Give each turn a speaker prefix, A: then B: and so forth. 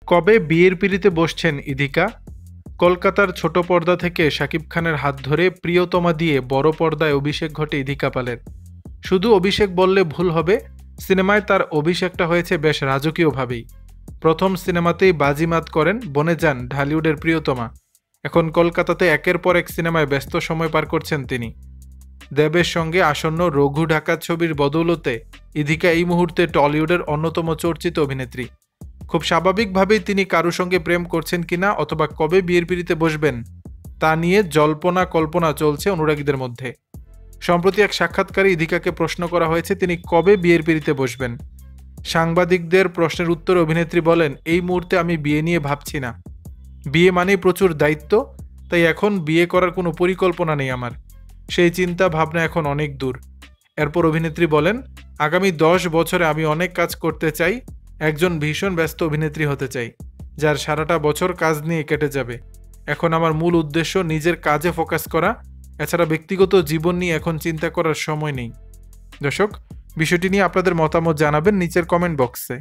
A: কবে বিয়ের পিঁড়িতে বসছেন ইধিকা? কলকাতার ছোট পর্দা থেকে শাকিব খানের হাত ধরে প্রিয়তমা দিয়ে বড় পর্দায় অভিষেক ঘটে ইধিকা পালের। শুধু অভিষেক বললে ভুল হবে, সিনেমায় তার অভিষেকটা হয়েছে বেশ রাজকীয়ভাবেই। প্রথম সিনেমাতেই বাজিমাত করেন, বনে যান ঢালিউডের প্রিয়তমা। এখন কলকাতাতে একের পর এক সিনেমায় ব্যস্ত সময় পার করছেন তিনি। দেবের সঙ্গে আসন্ন রঘু ডাকাত ছবির বদৌলতে ইধিকা এই মুহূর্তে টলিউডের অন্যতম চর্চিত অভিনেত্রী। খুব স্বাভাবিকভাবেই তিনি কারো সঙ্গে প্রেম করছেন কিনা অথবা কবে বিয়ের পিঁড়িতে বসবেন তা নিয়ে জল্পনা কল্পনা চলছে অনুরাগীদের মধ্যে। সম্প্রতি এক সাক্ষাৎকারে ইধিকাকে প্রশ্ন করা হয়েছে তিনি কবে বিয়ের পিঁড়িতে বসবেন। সাংবাদিকদের প্রশ্নের উত্তরে অভিনেত্রী বলেন, এই মুহূর্তে আমি বিয়ে নিয়ে ভাবছি না। বিয়ে মানেই প্রচুর দায়িত্ব, তাই এখন বিয়ে করার কোনো পরিকল্পনা নেই আমার। সেই চিন্তা ভাবনা এখন অনেক দূর। এরপর অভিনেত্রী বলেন, আগামী 10 বছরে আমি অনেক কাজ করতে চাই, একজন ভীষণ ব্যস্ত অভিনেত্রী হতে চাই, যার সারাটা বছর কাজ নিয়ে কেটে যাবে। এখন আমার মূল উদ্দেশ্য নিজের কাজে ফোকাস করা, এছাড়া ব্যক্তিগত জীবন নিয়ে এখন চিন্তা করার সময় নেই। দর্শক, বিষয়টি নিয়ে আপনাদের মতামত জানাবেন নিচের কমেন্ট বক্সে।